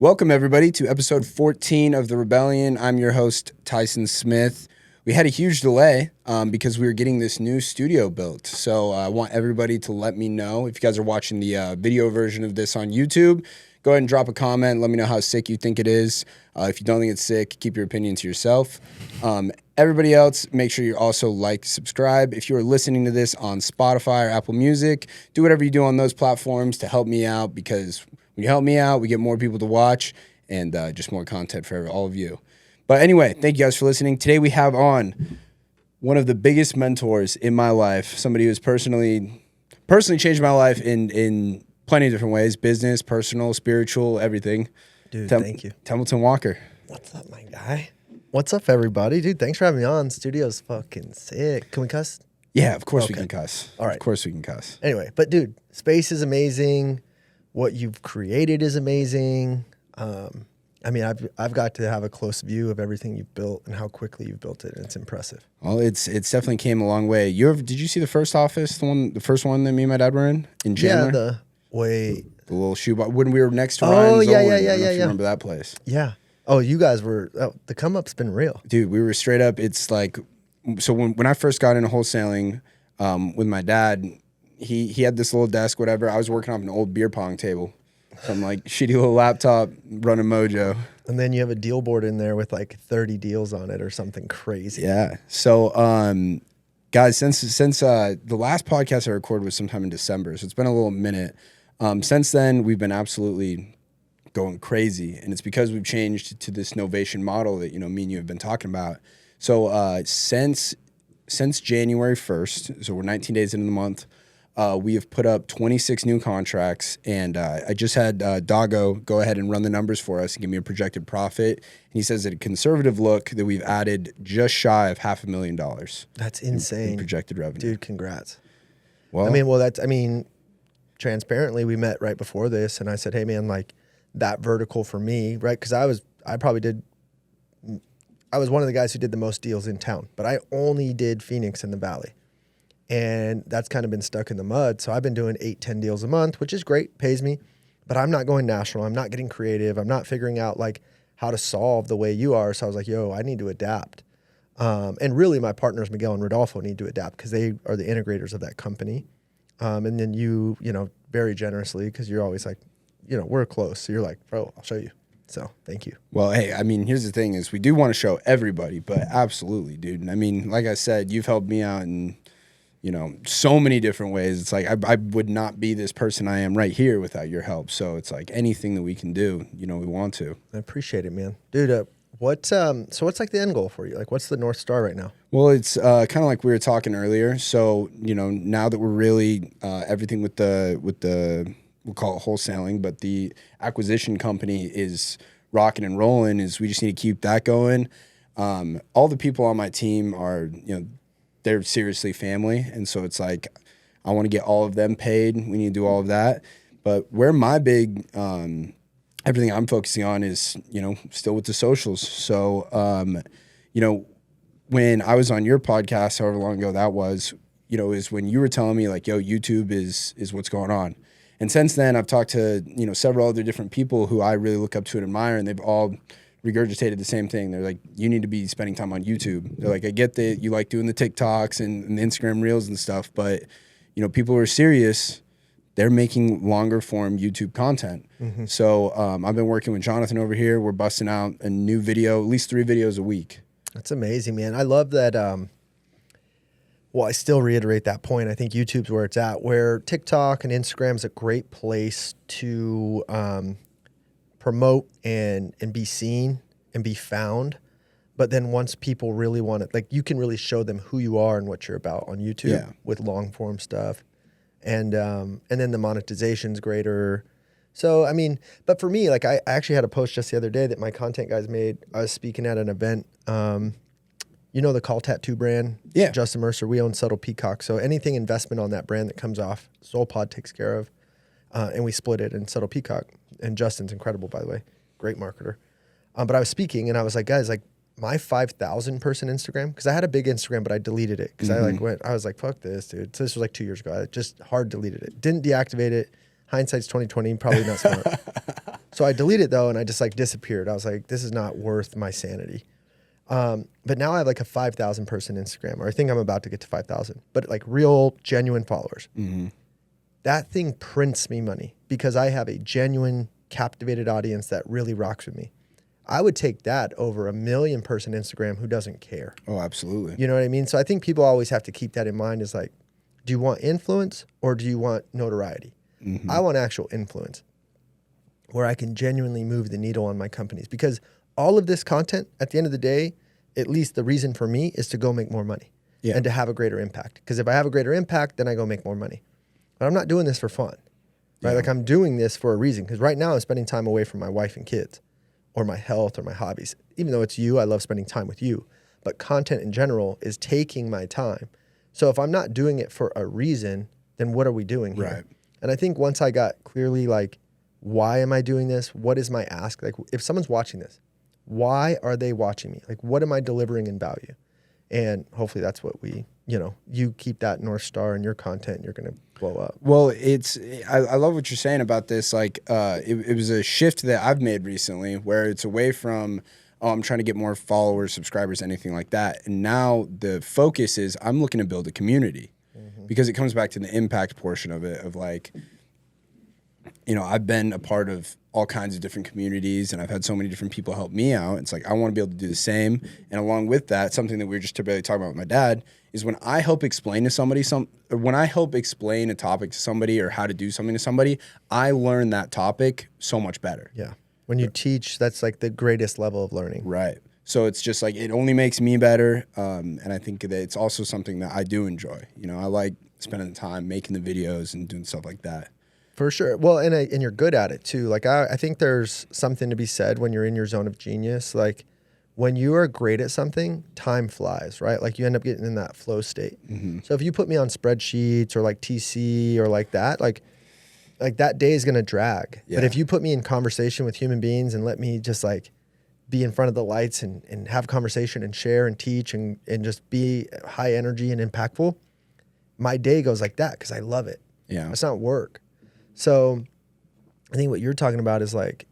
Welcome, everybody, to episode 14 of The Rebellion. I'm your host, Tyson Smith. We had a huge delay because we were getting this new studio built. So I want everybody to let me know. If you guys are watching the video version of this on YouTube, go ahead and drop a comment. Let me know how sick you think it is. If you don't think it's sick, keep your opinion to yourself. Everybody else, make sure you also like, subscribe. If you are listening to this on Spotify or Apple Music, do whatever you do on those platforms to help me out, because when you help me out, we get more people to watch and just more content for all of you. But anyway, thank you guys for listening. Today we have on one of the biggest mentors in my life, somebody who's personally changed my life in plenty of different ways: business, personal, spiritual, everything. Dude, thank you. Templeton Walker. What's up, my guy? What's up, everybody? Dude, thanks for having me on. Studio's fucking sick. Can we cuss? Yeah, of course we can cuss. All right. Of course we can cuss. Anyway, but dude, space is amazing. What you've created is amazing. I mean, I've got to have a close view of everything you've built and how quickly you've built it, and it's impressive. Well, it's definitely came a long way. Did you see the first office, the first one that me and my dad were in Chandler? Yeah, the little shoe box when we were next to Oh, Ryan yeah, Zolan. yeah, I don't know yeah, if you yeah. remember that place? Yeah. Oh, you guys were, the come up's been real. Dude, we were straight up. It's like, so when I first got into wholesaling with my dad, he had this little desk, whatever. I was working off an old beer pong table. Some like shitty little laptop running Mojo. And then you have a deal board in there with like 30 deals on it or something crazy. Yeah. So, guys, since the last podcast I recorded was sometime in December, so it's been a little minute. Since then, we've been absolutely going crazy, and it's because we've changed to this novation model that me and you have been talking about. So, since January 1st, so we're 19 days into the month. We have put up 26 new contracts, and I just had Doggo go ahead and run the numbers for us and give me a projected profit. And he says at a conservative look that we've added just shy of $500,000. That's insane. In projected revenue. Dude, congrats. Well, Transparently, we met right before this, and I said, hey, man, like that vertical for me, right? Because I was one of the guys who did the most deals in town, but I only did Phoenix and the Valley. And that's kind of been stuck in the mud. So I've been doing 8-10 deals a month, which is great, pays me. But I'm not going national. I'm not getting creative. I'm not figuring out like how to solve the way you are. So I was like, yo, I need to adapt. And really my partners, Miguel and Rodolfo, need to adapt because they are the integrators of that company. And then you very generously, because you're always like, we're close. So you're like, bro, I'll show you. So thank you. Well, hey, I mean, here's the thing is we do want to show everybody, but absolutely, dude. And I mean, like I said, you've helped me out in so many different ways. It's like I would not be this person I am right here without your help. So it's like anything that we can do, we want to. I appreciate it, man. Dude, what's like the end goal for you? Like, what's the North Star right now? Well, it's kind of like we were talking earlier. So, now that we're really everything with the we'll call it wholesaling, but the acquisition company is rocking and rolling, is we just need to keep that going. All the people on my team are, they're seriously family. And so it's like, I want to get all of them paid. We need to do all of that. But where my big, everything I'm focusing on is, still with the socials. So, when I was on your podcast, however long ago that was, is when you were telling me like, yo, YouTube is what's going on. And since then I've talked to, several other different people who I really look up to and admire, and they've all regurgitated the same thing. They're like, you need to be spending time on YouTube. They're like, I get that you like doing the TikToks and the Instagram reels and stuff, but people who are serious, they're making longer form YouTube content. Mm-hmm. So I've been working with Jonathan over here. We're busting out a new video, at least 3 videos a week. That's amazing, man. I love that. I still reiterate that point. I think YouTube's where it's at, where TikTok and Instagram is a great place to promote and be seen and be found. But then once people really want it, like you can really show them who you are and what you're about on YouTube with long form stuff. And then the monetization's greater. So, I mean, but for me, like I actually had a post just the other day that my content guys made. I was speaking at an event, the Call Tattoo brand, Justin Mercer, we own Subtle Peacock. So anything investment on that brand that comes off, Soulpod takes care of. And we split it in Subtle Peacock. And Justin's incredible, by the way. Great marketer. But I was speaking and I was like, guys, like my 5,000 person Instagram, because I had a big Instagram, but I deleted it because I was like, fuck this, dude. So this was like 2 years ago. I just hard deleted it. Didn't deactivate it. Hindsight's 2020, probably not smart. So I deleted it though, and I just like disappeared. I was like, this is not worth my sanity. But now I have like a 5,000 person Instagram, or I think I'm about to get to 5,000, but like real, genuine followers. Mm-hmm. That thing prints me money because I have a genuine, captivated audience that really rocks with me. I would take that over a 1 million person Instagram who doesn't care. Oh, absolutely. You know what I mean? So I think people always have to keep that in mind is like, do you want influence or do you want notoriety? Mm-hmm. I want actual influence where I can genuinely move the needle on my companies, because all of this content at the end of the day, at least the reason for me is to go make more money and to have a greater impact. Because if I have a greater impact, then I go make more money. But I'm not doing this for fun, right? Yeah. Like I'm doing this for a reason. Because right now I'm spending time away from my wife and kids or my health or my hobbies. Even though it's you, I love spending time with you. But content in general is taking my time. So if I'm not doing it for a reason, then what are we doing here? Right. And I think once I got clearly like, why am I doing this? What is my ask? Like if someone's watching this, why are they watching me? Like what am I delivering in value? And hopefully that's what we, you keep that North Star in your content and you're going to blow up. Well, I love what you're saying about this. Like, it was a shift that I've made recently where it's away from, I'm trying to get more followers, subscribers, anything like that. And now the focus is I'm looking to build a community because it comes back to the impact portion of it of like, I've been a part of all kinds of different communities and I've had so many different people help me out. It's like, I want to be able to do the same. And along with that, something that we were just typically talking about with my dad is when I help explain to somebody when I help explain a topic to somebody or how to do something to somebody, I learn that topic so much better. Yeah. When you teach, that's like the greatest level of learning. Right. So it's just like, it only makes me better. And I think that it's also something that I do enjoy. I like spending the time making the videos and doing stuff like that. For sure. Well, and you're good at it too. Like I think there's something to be said when you're in your zone of genius. Like when you are great at something, time flies, right? Like you end up getting in that flow state. Mm-hmm. So if you put me on spreadsheets or like TC or like that that day is going to drag. Yeah. But if you put me in conversation with human beings and let me just like be in front of the lights and have conversation and share and teach and just be high energy and impactful, my day goes like that because I love it. Yeah. It's not work. So I think what you're talking about is like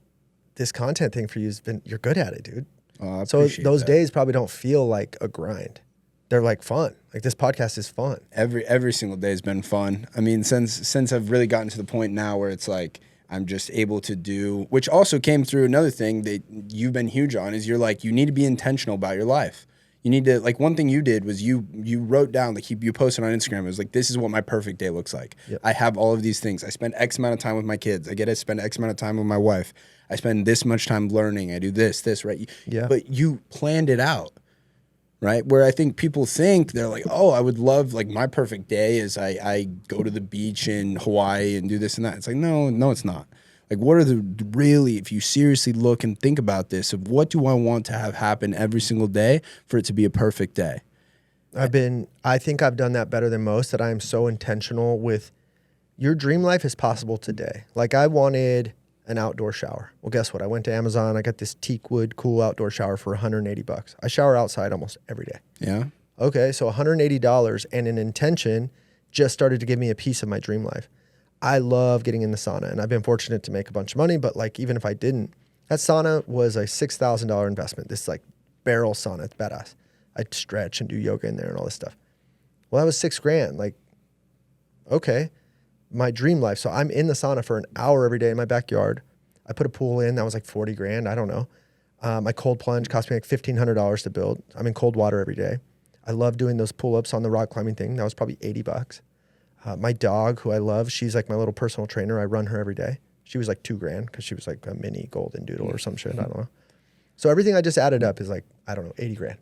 this content thing for you you're good at it, dude. I so those that. days probably don't feel like a grind. They're like fun. Like this podcast is fun. Every single day has been fun. I mean, since I've really gotten to the point now where it's like I'm just able to do, which also came through another thing that you've been huge on is you're like, you need to be intentional about your life. You need to, like, one thing you did was you wrote down, like, you posted on Instagram. It was like, this is what my perfect day looks like. Yep. I have all of these things. I spend X amount of time with my kids. I get to spend X amount of time with my wife. I spend this much time learning. I do this, right? Yeah. But you planned it out, right? Where I think people think they're like, oh, I would love, like, my perfect day is I go to the beach in Hawaii and do this and that. It's like, no, it's not. Like, what are if you seriously look and think about this, of what do I want to have happen every single day for it to be a perfect day? I think I've done that better than most, that I am so intentional with your dream life is possible today. Like I wanted an outdoor shower. Well, guess what? I went to Amazon. I got this teak wood cool outdoor shower for $180. I shower outside almost every day. Yeah. Okay. So $180 and an intention just started to give me a piece of my dream life. I love getting in the sauna, and I've been fortunate to make a bunch of money, but like, even if I didn't, that sauna was a $6,000 investment. This like barrel sauna, it's badass. I'd stretch and do yoga in there and all this stuff. Well, that was $6,000. Like, okay, my dream life. So I'm in the sauna for an hour every day in my backyard. I put a pool in, that was like $40,000. I don't know. My cold plunge cost me like $1,500 to build. I'm in cold water every day. I love doing those pull-ups on the rock climbing thing. That was probably $80. My dog, who I love, she's like my little personal trainer. I run her every day. She was like $2,000 because she was like a mini golden doodle or some shit. I don't know. So everything I just added up is like, I don't know, $80,000.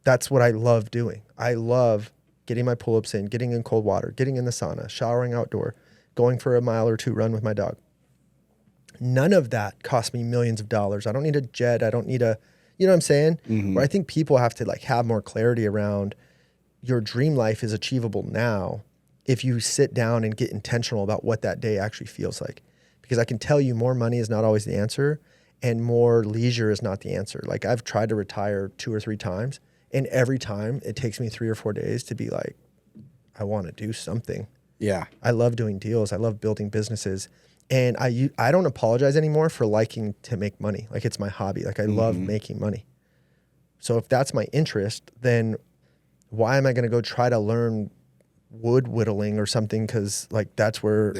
That's what I love doing. I love getting my pull-ups in, getting in cold water, getting in the sauna, showering outdoor, going for a mile or two run with my dog. None of that cost me millions of dollars. I don't need a jet. I don't need you know what I'm saying? Mm-hmm. Where I think people have to like have more clarity around your dream life is achievable now if you sit down and get intentional about what that day actually feels like. Because I can tell you more money is not always the answer and more leisure is not the answer. Like I've tried to retire 2 or 3 times, and every time it takes me 3 or 4 days to be like, I want to do something. Yeah. I love doing deals. I love building businesses. And I don't apologize anymore for liking to make money. Like it's my hobby. Like I love making money. So if that's my interest, then why am I going to go try to learn wood whittling or something? Because like that's what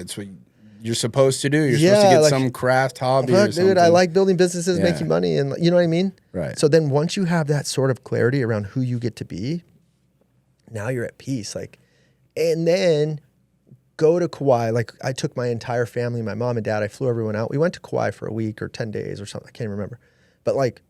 you're supposed to do. You're supposed to get like, some craft hobby or something. Dude, I like building businesses, making money, and you know what I mean? Right. So then once you have that sort of clarity around who you get to be, now you're at peace. Like, and then go to Kauai. Like I took my entire family, my mom and dad, I flew everyone out. We went to Kauai for a week or 10 days or something. I can't remember. But like,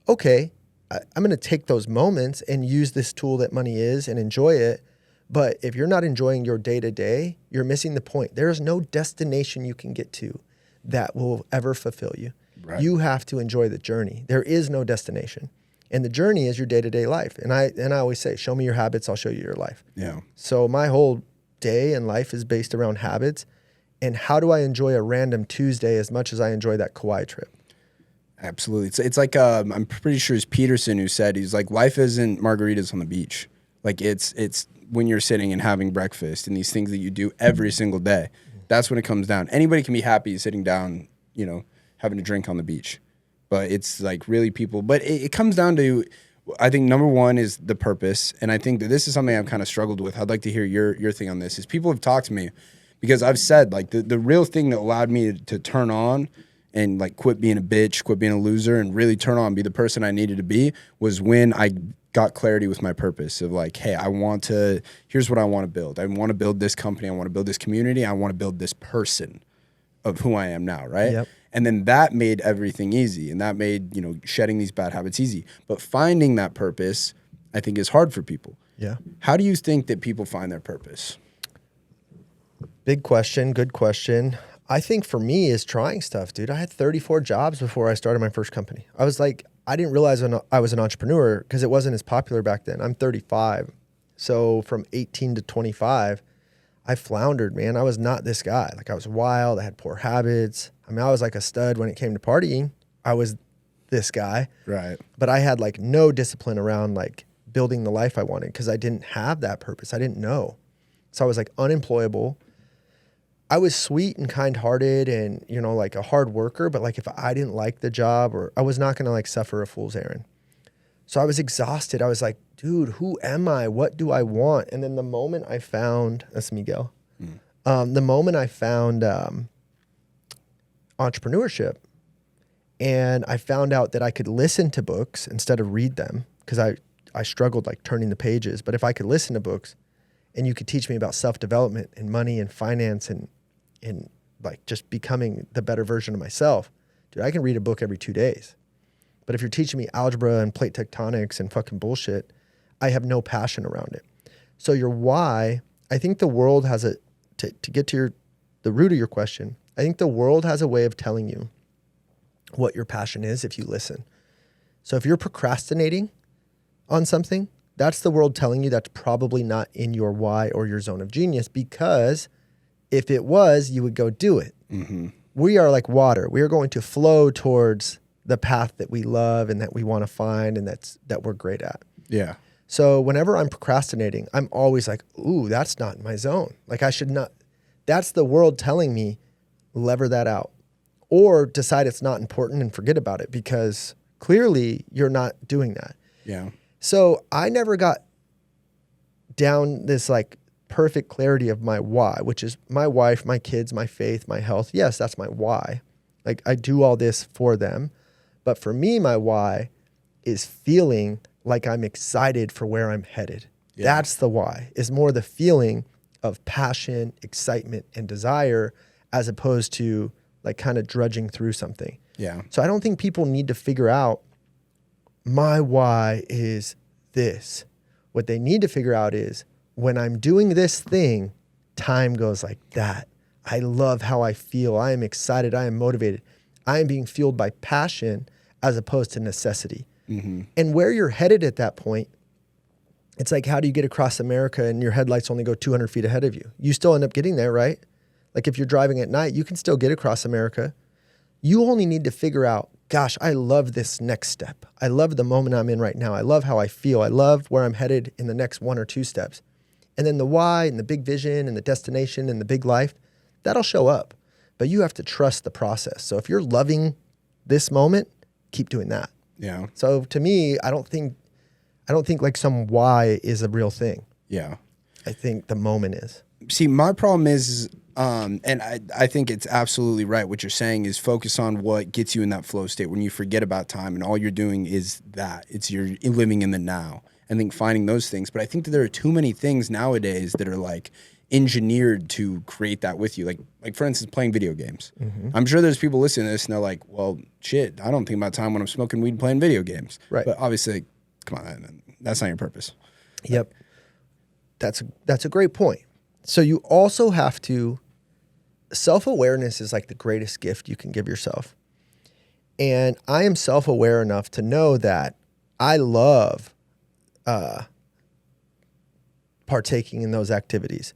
okay, I'm going to take those moments and use this tool that money is and enjoy it. But if you're not enjoying your day-to-day, you're missing the point. There is no destination you can get to that will ever fulfill you. Right. You have to enjoy the journey. There is no destination. And the journey is your day-to-day life. And I always say, show me your habits, I'll show you your life. Yeah. So my whole day and life is based around habits. And how do I enjoy a random Tuesday as much as I enjoy that Kauai trip? Absolutely. It's like, I'm pretty sure it's Peterson who said, he's like, life isn't margaritas on the beach. Like it's when you're sitting and having breakfast and these things that you do every single day. That's when it comes down. Anybody can be happy sitting down, you know, having a drink on the beach. But it's like really people, but it comes down to, I think number one is the purpose. And I think that this is something I've kind of struggled with. I'd like to hear your thing on this is people have talked to me because I've said like the real thing that allowed me to turn on and like quit being a bitch, quit being a loser and really turn on, be the person I needed to be was when I got clarity with my purpose of like, hey, here's what I want to build. I want to build this company. I want to build this community. I want to build this person of who I am now, right? Yep. And then that made everything easy. And that made, you know, shedding these bad habits easy. But finding that purpose, I think, is hard for people. Yeah. How do you think that people find their purpose? Big question. Good question. I think for me is trying stuff, dude. I had 34 jobs before I started my first company. I was like, I didn't realize I was an entrepreneur because it wasn't as popular back then. I'm 35. So from 18 to 25, I floundered, man. I was not this guy. Like I was wild. I had poor habits. I mean, I was like a stud when it came to partying. I was this guy. Right. But I had like no discipline around like building the life I wanted because I didn't have that purpose. I didn't know. So I was like unemployable. I was sweet and kind-hearted and, you know, like a hard worker, but like if I didn't like the job or I was not going to like suffer a fool's errand. So I was exhausted. I was like, dude, who am I? What do I want? And then the moment I found, that's Miguel. The moment I found entrepreneurship and I found out that I could listen to books instead of read them because I struggled like turning the pages. But if I could listen to books and you could teach me about self-development and money and finance and like just becoming the better version of myself, dude, I can read a book every 2 days. But if you're teaching me algebra and plate tectonics and fucking bullshit, I have no passion around it. So your why, I think the world has to get to the root of your question, I think the world has a way of telling you what your passion is if you listen. So if you're procrastinating on something, that's the world telling you that's probably not in your why or your zone of genius, because if it was, you would go do it. Mm-hmm. We are like water. We are going to flow towards the path that we love and that we want to find and that we're great at. Yeah. So whenever I'm procrastinating, I'm always like, ooh, that's not in my zone. Like I should not. That's the world telling me, lever that out. Or decide it's not important and forget about it because clearly you're not doing that. Yeah. So I never got down this like perfect clarity of my why, which is my wife, my kids, my faith, my health. Yes, that's my why. Like I do all this for them. But for me, my why is feeling like I'm excited for where I'm headed. Yeah. That's the why, is more the feeling of passion, excitement, and desire as opposed to like kind of drudging through something. Yeah. So I don't think people need to figure out my why is this. What they need to figure out is when I'm doing this thing, time goes like that. I love how I feel. I am excited. I am motivated. I am being fueled by passion as opposed to necessity. Mm-hmm. And where you're headed at that point, it's like, how do you get across America and your headlights only go 200 feet ahead of you? You still end up getting there, right? Like if you're driving at night, you can still get across America. You only need to figure out, gosh, I love this next step. I love the moment I'm in right now. I love how I feel. I love where I'm headed in the next 1 or 2 steps. And then the why and the big vision and the destination and the big life, that'll show up. but you have to trust the process. So if you're loving this moment, keep doing that. Yeah. So to me, I don't think like some why is a real thing. Yeah. I think the moment is. See, my problem is, and I think it's absolutely right. What you're saying is focus on what gets you in that flow state when you forget about time and all you're doing is that. You're living in the now. I think finding those things. But I think that there are too many things nowadays that are like engineered to create that with you. Like for instance, playing video games. Mm-hmm. I'm sure there's people listening to this and they're like, well, shit, I don't think about time when I'm smoking weed and playing video games. Right. But obviously, come on, that's not your purpose. Yep. That's a great point. So you also have to, self-awareness is like the greatest gift you can give yourself. And I am self-aware enough to know that I love partaking in those activities.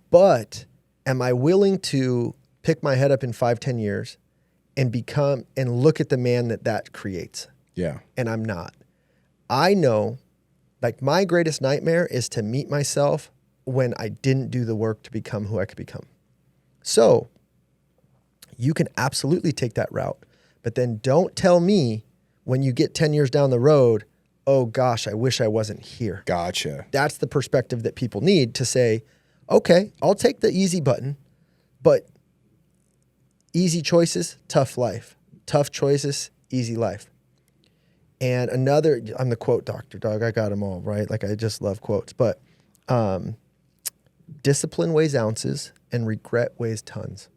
But am I willing to pick my head up in 5-10 years and become and look at the man that creates? Yeah. And I'm not. I know, like, my greatest nightmare is to meet myself when I didn't do the work to become who I could become. So you can absolutely take that route, but then don't tell me when you get 10 years down the road, oh gosh, I wish I wasn't here. Gotcha. That's the perspective that people need to say, okay, I'll take the easy button, but easy choices, tough life. Tough choices, easy life. And another, I'm the quote doctor, dog. I got them all, right? Like, I just love quotes. But discipline weighs ounces and regret weighs tons.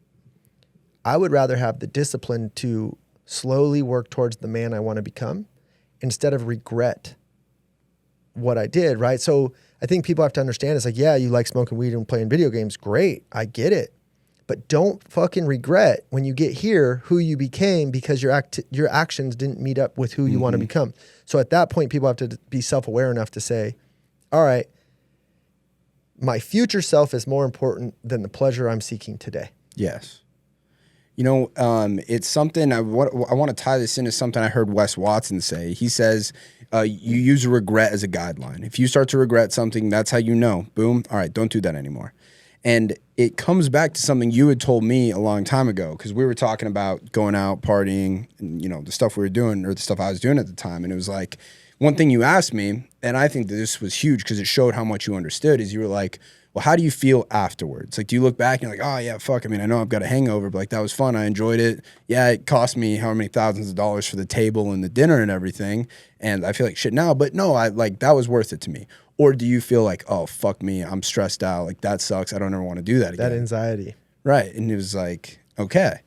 I would rather have the discipline to slowly work towards the man I want to become instead of regret what I did, right? So I think people have to understand, it's like, yeah, you like smoking weed and playing video games. Great. I get it. But don't fucking regret when you get here who you became because your actions didn't meet up with who you want to become. So at that point, people have to be self-aware enough to say, all right, my future self is more important than the pleasure I'm seeking today. Yes. You know, it's something I want to tie this into something I heard Wes Watson say. He says, you use regret as a guideline. If you start to regret something, that's how you know. Boom. All right, don't do that anymore. And it comes back to something you had told me a long time ago, because we were talking about going out, partying, and, you know, the stuff we were doing or the stuff I was doing at the time. And it was like, one thing you asked me, and I think that this was huge because it showed how much you understood, is you were like, well, how do you feel afterwards? Like, do you look back and you're like, oh, yeah, fuck. I mean, I know I've got a hangover, but like, that was fun. I enjoyed it. Yeah, it cost me how many thousands of dollars for the table and the dinner and everything. And I feel like shit now, but no, that was worth it to me. Or do you feel like, oh, fuck me, I'm stressed out. Like, that sucks. I don't ever want to do that again. That anxiety. Right. And it was like, okay.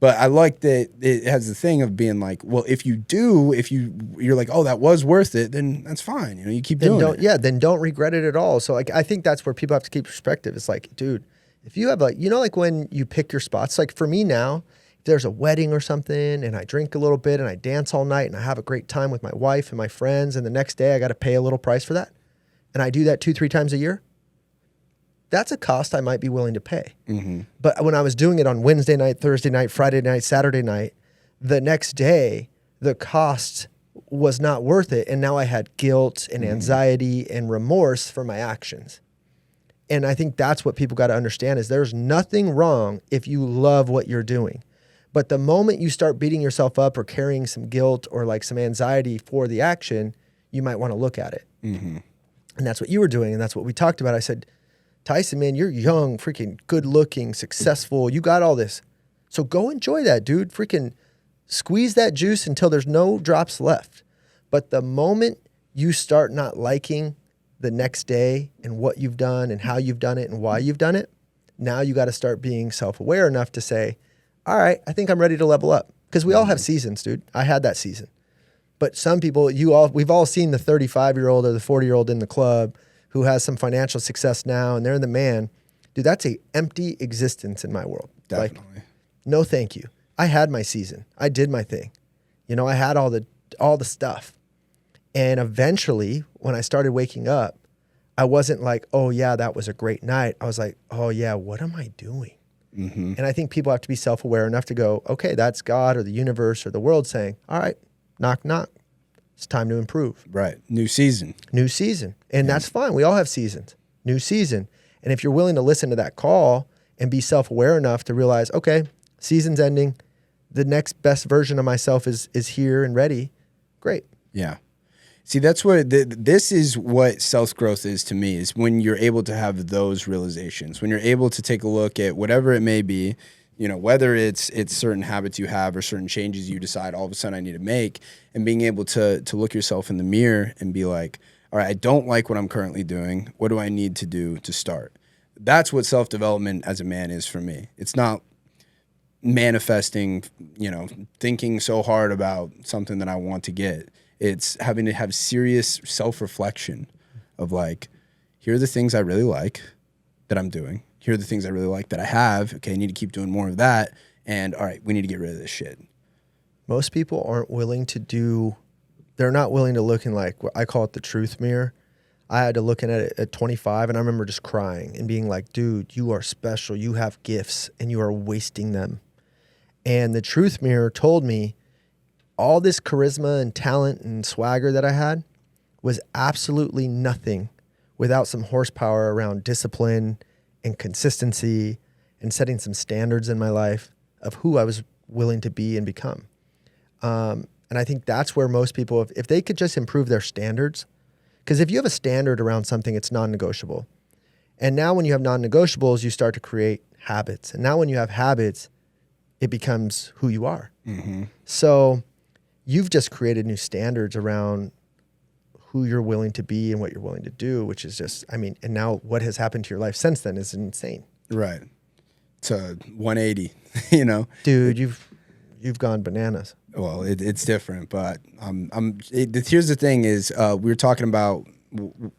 But I like that it has the thing of being like, well, if you're like, oh, that was worth it, then that's fine. You know, you keep doing it. Yeah, then don't regret it at all. So like, I think that's where people have to keep perspective. It's like, dude, if you have like, you know, like when you pick your spots, like for me now, if there's a wedding or something and I drink a little bit and I dance all night and I have a great time with my wife and my friends, and the next day I got to pay a little price for that, and I do that 2-3 times a year, that's a cost I might be willing to pay. Mm-hmm. But when I was doing it on Wednesday night, Thursday night, Friday night, Saturday night, the next day, the cost was not worth it. And now I had guilt and anxiety and remorse for my actions. And I think that's what people got to understand, is there's nothing wrong if you love what you're doing. But the moment you start beating yourself up or carrying some guilt or like some anxiety for the action, you might want to look at it. Mm-hmm. And that's what you were doing. And that's what we talked about. I said, Tyson, man, you're young, freaking good looking, successful. You got all this. So go enjoy that, dude. Freaking squeeze that juice until there's no drops left. But the moment you start not liking the next day and what you've done and how you've done it and why you've done it, now you got to start being self-aware enough to say, all right, I think I'm ready to level up. Because we all have seasons, dude. I had that season. But some people, we've all seen the 35-year-old or the 40-year-old in the club who has some financial success now and they're the man. Dude, that's a empty existence in my world. Definitely. Like, no thank you. I had my season. I did my thing. You know, I had all the stuff. And eventually, when I started waking up, I wasn't like, oh yeah, that was a great night. I was like, oh yeah, what am I doing? Mm-hmm. And I think people have to be self-aware enough to go, okay, that's God or the universe or the world saying, all right, knock, knock. It's time to improve. Right. New season. New season. And that's fine. We all have seasons. New season. And if you're willing to listen to that call and be self-aware enough to realize, okay, Season's ending. The next best version of myself is here and ready. Great. Yeah. See, that's what this is what self-growth is to me, is when you're able to have those realizations, when you're able to take a look at whatever it may be, you know, whether it's certain habits you have or certain changes you decide all of a sudden I need to make, and being able to look yourself in the mirror and be like, all right, I don't like what I'm currently doing. What do I need to do to start? That's what self-development as a man is for me. It's not manifesting, you know, thinking so hard about something that I want to get. It's having to have serious self-reflection of like, here are the things I really like that I'm doing. Here are the things I really like that I have. Okay, I need to keep doing more of that. And all right, we need to get rid of this shit. Most people aren't willing to do, they're not willing to look in, like, I call it the truth mirror. I had to look in at it at 25, and I remember just crying and being like, dude, you are special. You have gifts and you are wasting them. And the truth mirror told me all this charisma and talent and swagger that I had was absolutely nothing without some horsepower around discipline and consistency and setting some standards in my life of who I was willing to be and become. And I think that's where most people, if they could just improve their standards, because if you have a standard around something, it's non-negotiable. And now when you have non-negotiables, you start to create habits. And now when you have habits, it becomes who you are. Mm-hmm. So you've just created new standards around who you're willing to be and what you're willing to do, which is just, I mean, and now what has happened to your life since then is insane. Right. It's a 180, you know? Dude, you've gone bananas. Well, it's different, but here's the thing is, we were talking about,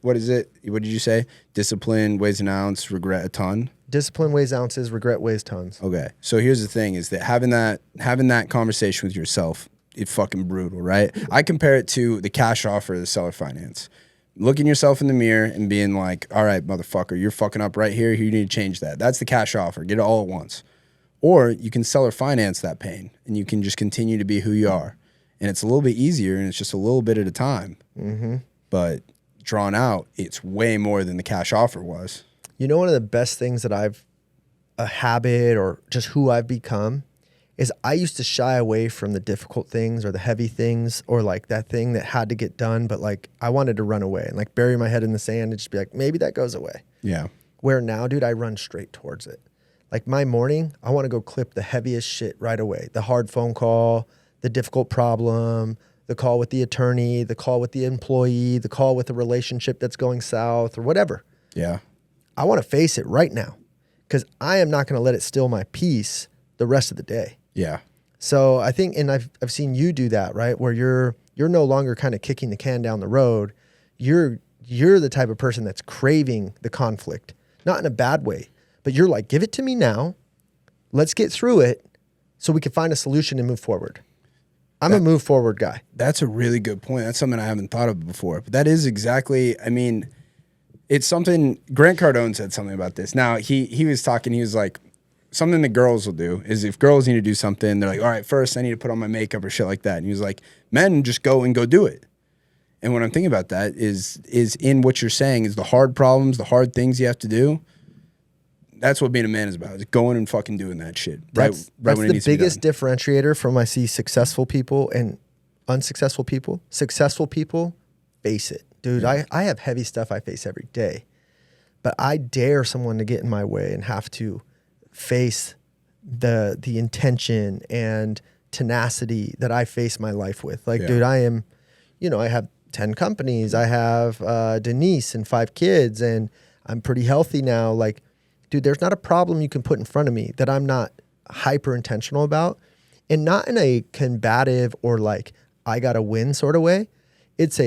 what is it? What did you say? Discipline weighs an ounce, regret a ton. Discipline weighs ounces, regret weighs tons. Okay. So here's the thing is that having that conversation with yourself, it's fucking brutal, right? I compare it to the cash offer of the seller finance. Looking yourself in the mirror and being like, all right, motherfucker, you're fucking up right here. You need to change that. That's the cash offer. Get it all at once. Or you can seller finance that pain and you can just continue to be who you are. And it's a little bit easier and it's just a little bit at a time. Mm-hmm. But drawn out, it's way more than the cash offer was. You know, one of the best things that a habit or just who I've become is I used to shy away from the difficult things or the heavy things or like that thing that had to get done, but like I wanted to run away and like bury my head in the sand and just be like, maybe that goes away. Yeah. Where now, dude, I run straight towards it. Like my morning, I want to go clip the heaviest shit right away. The hard phone call, the difficult problem, the call with the attorney, the call with the employee, the call with a relationship that's going south or whatever. Yeah. I want to face it right now because I am not going to let it steal my peace the rest of the day. Yeah. So I think, and I've seen you do that, right? Where you're no longer kind of kicking the can down the road. You're the type of person that's craving the conflict, not in a bad way, but you're like, give it to me now. Let's get through it so we can find a solution and move forward. I'm a move forward guy. That's a really good point. That's something I haven't thought of before, but that is exactly, I mean, it's something, Grant Cardone said something about this. Now he was talking, he was like, something that girls will do is if girls need to do something, they're like, all right, first I need to put on my makeup or shit like that. And he was like, men just go do it. And what I'm thinking about that is in what you're saying is the hard problems, the hard things you have to do. That's what being a man is about, is going and fucking doing that shit. That's when it needs the to be biggest done. differentiator from I see successful people and unsuccessful people. Successful people face it. Dude, Yeah. I have heavy stuff I face every day. But I dare someone to get in my way and have to face the intention and tenacity that I face my life with. Like, dude, I am, I have 10 companies. I have Denise and 5 kids, and I'm pretty healthy now. Like, dude, there's not a problem you can put in front of me that I'm not hyper intentional about, and not in a combative or like, I got to win sort of way. It's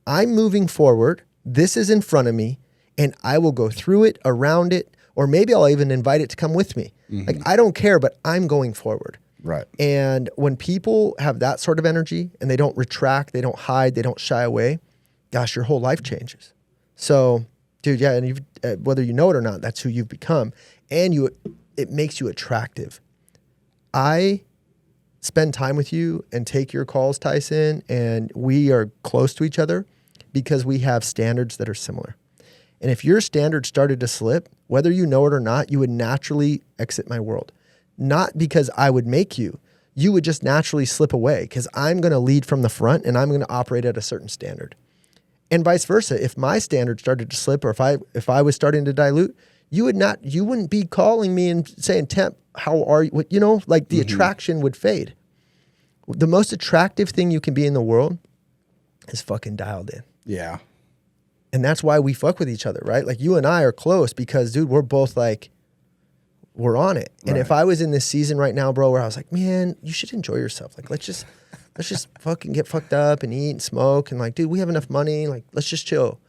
I'm moving forward. This is in front of me, and I will go through it, around it, or maybe I'll even invite it to come with me. Mm-hmm. Like, I don't care, but I'm going forward. Right. And when people have that sort of energy and they don't retract, they don't hide, they don't shy away, gosh, your whole life changes. So, dude, yeah, and whether you know it or not, that's who you've become. And it makes you attractive. I spend time with you and take your calls, Tyson, and we are close to each other because we have standards that are similar. And if your standards started to slip, whether you know it or not, you would naturally exit my world. not because I would make you. You would just naturally slip away because I'm going to lead from the front and I'm going to operate at a certain standard. And vice versa. If my standard started to slip, or if I was starting to dilute, you wouldn't be calling me and saying, Temp, how are you? You know, like the attraction would fade. The most attractive thing you can be in the world is fucking dialed in. Yeah. And that's why we fuck with each other, right? Like you and I are close because, dude, we're both like, we're on it. And if I was in this season right now, bro, where I was like, man, you should enjoy yourself. Like, let's just fucking get fucked up and eat and smoke. And like, dude, we have enough money. Like, let's just chill.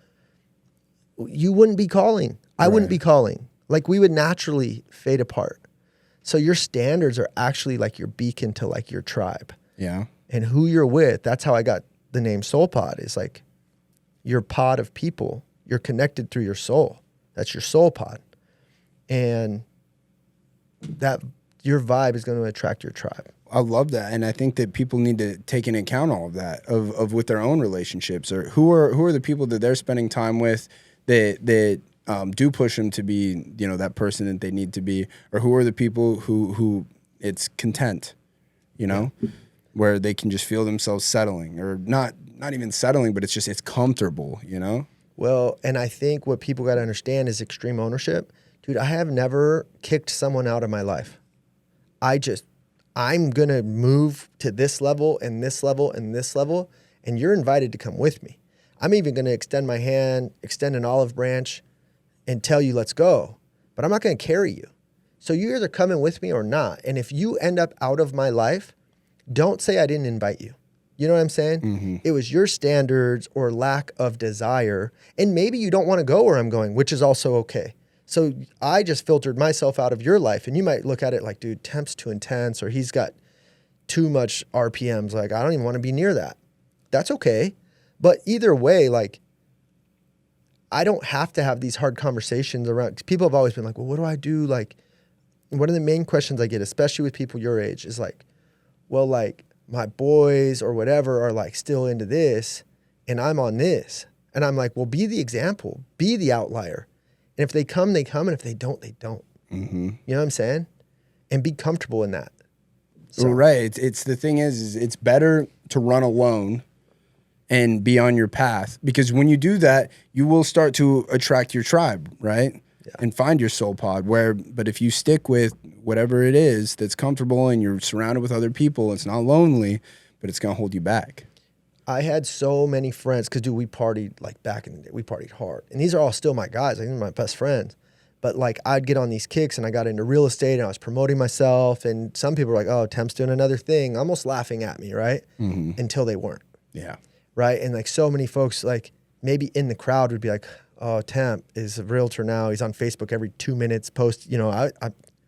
You wouldn't be calling. I wouldn't be calling. Like we would naturally fade apart. So your standards are actually like your beacon to like your tribe. Yeah. And who you're with. That's how I got the name Soul Pod, is like your pod of people. You're connected through your soul. That's your soul pod. And that your vibe is going to attract your tribe. I love that. And I think that people need to take into account all of that of with their own relationships, or who are the people that they're spending time with that do push them to be, you know, that person that they need to be, or who are the people who it's content, you know, where they can just feel themselves settling, or not even settling, but it's comfortable, you know? Well, and I think what people got to understand is extreme ownership. Dude, I have never kicked someone out of my life. I'm going to move to this level and this level and this level, and you're invited to come with me. I'm even going to extend my hand, extend an olive branch, and tell you, let's go. But I'm not going to carry you. So you're either coming with me or not. And if you end up out of my life, don't say I didn't invite you. You know what I'm saying? Mm-hmm. It was your standards or lack of desire. And maybe you don't want to go where I'm going, which is also okay. So I just filtered myself out of your life. And you might look at it like, dude, Temp's too intense, or he's got too much RPMs. Like, I don't even want to be near that. That's okay. But either way, like, I don't have to have these hard conversations around. People have always been like, well, what do I do? Like, one of the main questions I get, especially with people your age, is like, well, like, my boys or whatever are like still into this and I'm on this. And I'm like, well, be the example, be the outlier. And if they come, they come. And if they don't, they don't. Mm-hmm. You know what I'm saying? And be comfortable in that. So. Well, right. It's the thing is it's better to run alone and be on your path, because when you do that, you will start to attract your tribe, right? Yeah. And find your soul pod. But if you stick with whatever it is that's comfortable and you're surrounded with other people, it's not lonely, but it's going to hold you back. I had so many friends because, dude, we partied like back in the day. We partied hard. And these are all still my guys. Like, these are my best friends. But like I'd get on these kicks and I got into real estate and I was promoting myself. And some people were like, oh, Temp's doing another thing, almost laughing at me, right? Mm-hmm. Until they weren't. Yeah. Right? And like so many folks, like maybe in the crowd would be like, oh, Temp is a realtor now. He's on Facebook every 2 minutes, post, you know,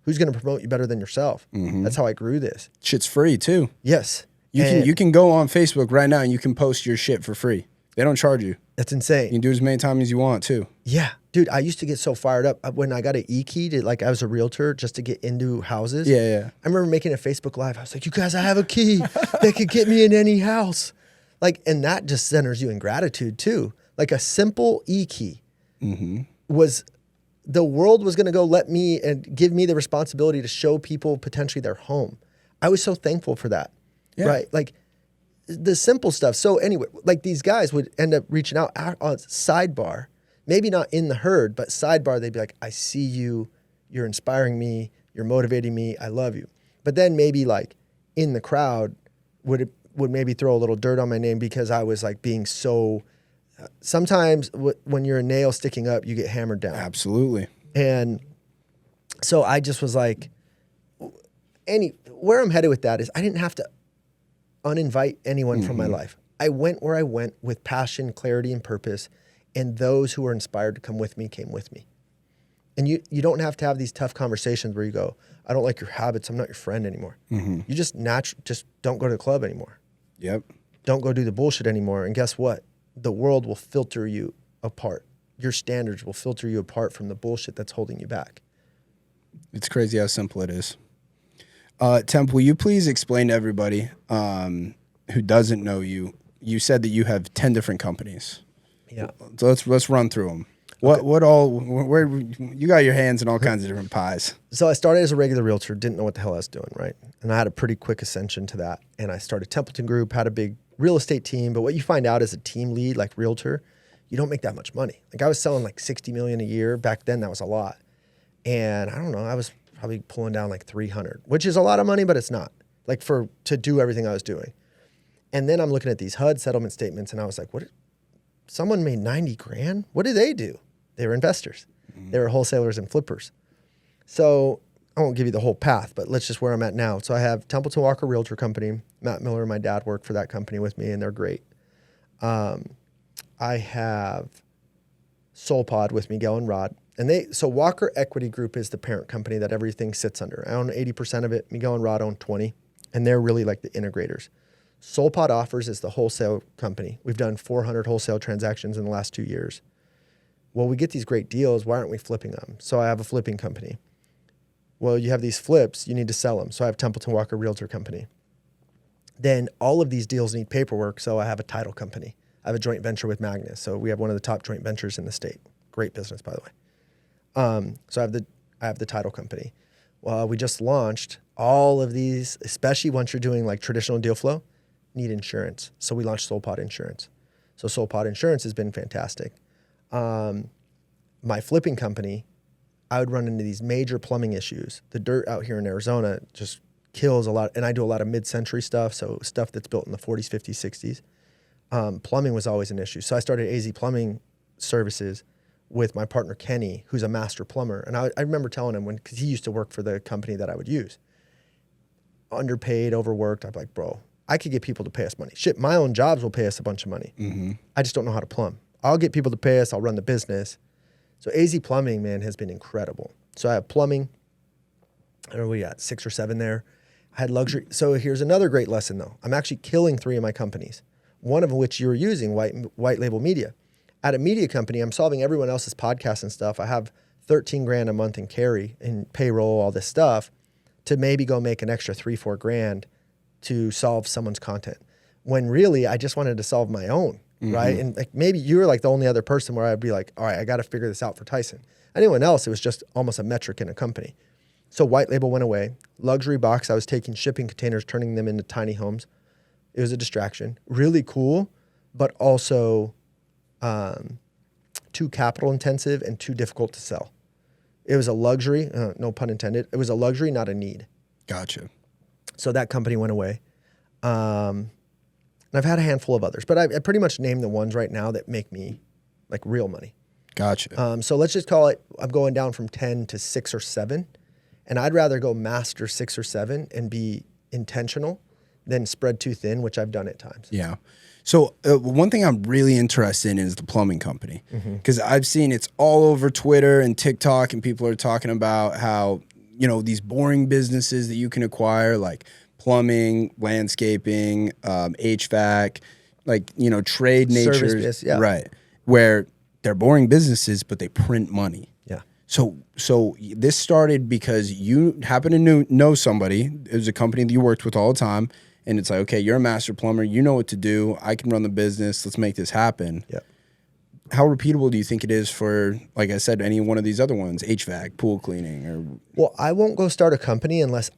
who's going to promote you better than yourself? Mm-hmm. That's how I grew this. Shit's free too. Yes. You can go on Facebook right now and you can post your shit for free. They don't charge you. That's insane. You can do as many times as you want too. Yeah. Dude, I used to get so fired up when I got an E-key to, like, I was a realtor just to get into houses. Yeah. I remember making a Facebook Live. I was like, you guys, I have a key that could get me in any house. Like, and that just centers you in gratitude too. Like a simple E-key was, the world was going to go let me and give me the responsibility to show people potentially their home. I was so thankful for that. Yeah. Right? Like the simple stuff. So anyway, like these guys would end up reaching out on sidebar, maybe not in the herd, but sidebar, they'd be like, I see you, you're inspiring me, you're motivating me, I love you. But then maybe like in the crowd would maybe throw a little dirt on my name because I was like being so, sometimes when you're a nail sticking up, you get hammered down. Absolutely. And so I just was like, where I'm headed with that is I didn't have to uninvite anyone from my life. I went where I went with passion, clarity, and purpose, and those who were inspired to come with me came with me. And you don't have to have these tough conversations where you go, I don't like your habits, I'm not your friend anymore. Mm-hmm. You just don't go to the club anymore. Yep. Don't go do the bullshit anymore. And guess what? The world will filter you apart. Your standards will filter you apart from the bullshit that's holding you back. It's crazy how simple it is. Temp, will you please explain to everybody who doesn't know you? You said that you have 10 different companies. Yeah. So let's run through them. What all? Where you got your hands in all kinds of different pies? So I started as a regular realtor, didn't know what the hell I was doing, right? And I had a pretty quick ascension to that. And I started Templeton Group, had a big real estate team. But what you find out as a team lead, like realtor, you don't make that much money. Like I was selling like 60 million a year. Back then, that was a lot. And I don't know, I was probably pulling down like 300, which is a lot of money, but it's not like to do everything I was doing. And then I'm looking at these HUD settlement statements and I was like, someone made 90 grand? What do they do? They were investors. They were wholesalers and flippers. So I won't give you the whole path, but let's just where I'm at now. So I have Templeton Walker Realtor Company. Matt Miller and my dad work for that company with me, and they're great. I have SoulPod with Miguel and Rod. So Walker Equity Group is the parent company that everything sits under. I own 80% of it. Miguel and Rod own 20, and they're really like the integrators. SoulPod Offers is the wholesale company. We've done 400 wholesale transactions in the last 2 years. Well, we get these great deals. Why aren't we flipping them? So I have a flipping company. Well, you have these flips. You need to sell them. So I have Templeton Walker Realtor Company. Then all of these deals need paperwork. So I have a title company. I have a joint venture with Magnus. So we have one of the top joint ventures in the state. Great business, by the way. So I have the title company. Well, we just launched all of these, especially once you're doing like traditional deal flow, need insurance. So we launched SoulPod Insurance. So SoulPod Insurance has been fantastic. My flipping company, I would run into these major plumbing issues. The dirt out here in Arizona just kills a lot. And I do a lot of mid-century stuff. So stuff that's built in the 40s, 50s, 60s. Plumbing was always an issue. So I started AZ Plumbing Services with my partner, Kenny, who's a master plumber. And I remember telling him because he used to work for the company that I would use. Underpaid, overworked. I'm like, bro, I could get people to pay us money. Shit, my own jobs will pay us a bunch of money. Mm-hmm. I just don't know how to plumb. I'll get people to pay us. I'll run the business. So AZ Plumbing, man, has been incredible. So I have plumbing. I don't know, we got 6 or 7 there. I had luxury. So here's another great lesson, though. I'm actually killing 3 of my companies, one of which you're using, white label media. At a media company, I'm solving everyone else's podcasts and stuff. I have 13 grand a month in carry and payroll, all this stuff, to maybe go make an extra 3-4 grand to solve someone's content. When really, I just wanted to solve my own. Mm-hmm. Right. And like maybe you were like the only other person where I'd be like, all right, I got to figure this out for Tyson. Anyone else, it was just almost a metric in a company. So white label went away. Luxury box, I was taking shipping containers, turning them into tiny homes. It was a distraction. Really cool, but also too capital intensive and too difficult to sell. It was a luxury, no pun intended. It was a luxury, not a need. Gotcha. So that company went away. And I've had a handful of others, but I pretty much named the ones right now that make me like real money. Gotcha. So let's just call it, I'm going down from 10 to 6 or 7. And I'd rather go master 6 or 7 and be intentional than spread too thin, which I've done at times. Yeah. So one thing I'm really interested in is the plumbing company, because I've seen it's all over Twitter and TikTok, and people are talking about how, these boring businesses that you can acquire, like plumbing, landscaping, HVAC, like, trade natures, service, yeah. Right, where they're boring businesses, but they print money. Yeah. So this started because you happen to know somebody. It was a company that you worked with all the time, and it's like, okay, you're a master plumber. You know what to do. I can run the business. Let's make this happen. Yeah. How repeatable do you think it is for, like I said, any one of these other ones, HVAC, pool cleaning, or? Well, I won't go start a company unless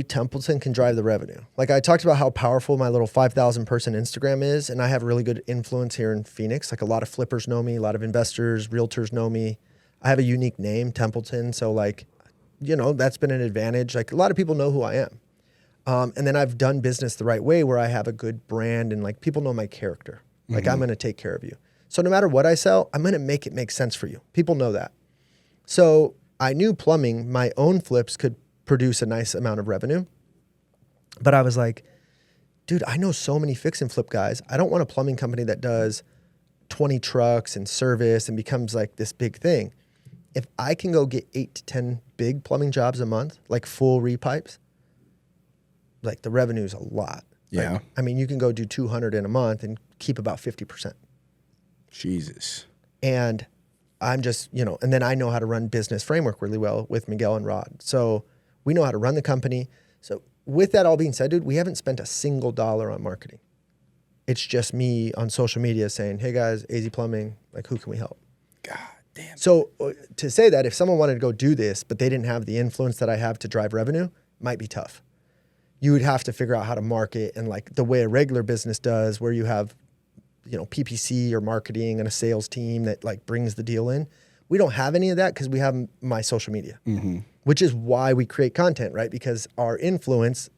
Templeton, can drive the revenue. Like I talked about how powerful my little 5,000 person Instagram is, and I have really good influence here in Phoenix. Like a lot of flippers know me, a lot of investors, realtors know me. I have a unique name, Templeton. So like, that's been an advantage. Like a lot of people know who I am. And then I've done business the right way where I have a good brand and like people know my character. Like I'm going to take care of you. So no matter what I sell, I'm going to make it make sense for you. People know that. So I knew plumbing, my own flips could produce a nice amount of revenue. But I was like, dude, I know so many fix and flip guys. I don't want a plumbing company that does 20 trucks and service and becomes like this big thing. If I can go get 8 to 10 big plumbing jobs a month, like full repipes, like the revenue is a lot. Yeah. Like, I mean, you can go do 200 in a month and keep about 50%. Jesus. And I'm just, and then I know how to run business framework really well with Miguel and Rod. So we know how to run the company. So with that all being said, dude, we haven't spent a single dollar on marketing. It's just me on social media saying, hey guys, AZ Plumbing, like who can we help? God. Damn. So to say that if someone wanted to go do this, but they didn't have the influence that I have to drive revenue, might be tough. You would have to figure out how to market and like the way a regular business does, where you have, you know, PPC or marketing and a sales team that like brings the deal in. We don't have any of that because we have my social media, which is why we create content, right? Because our influence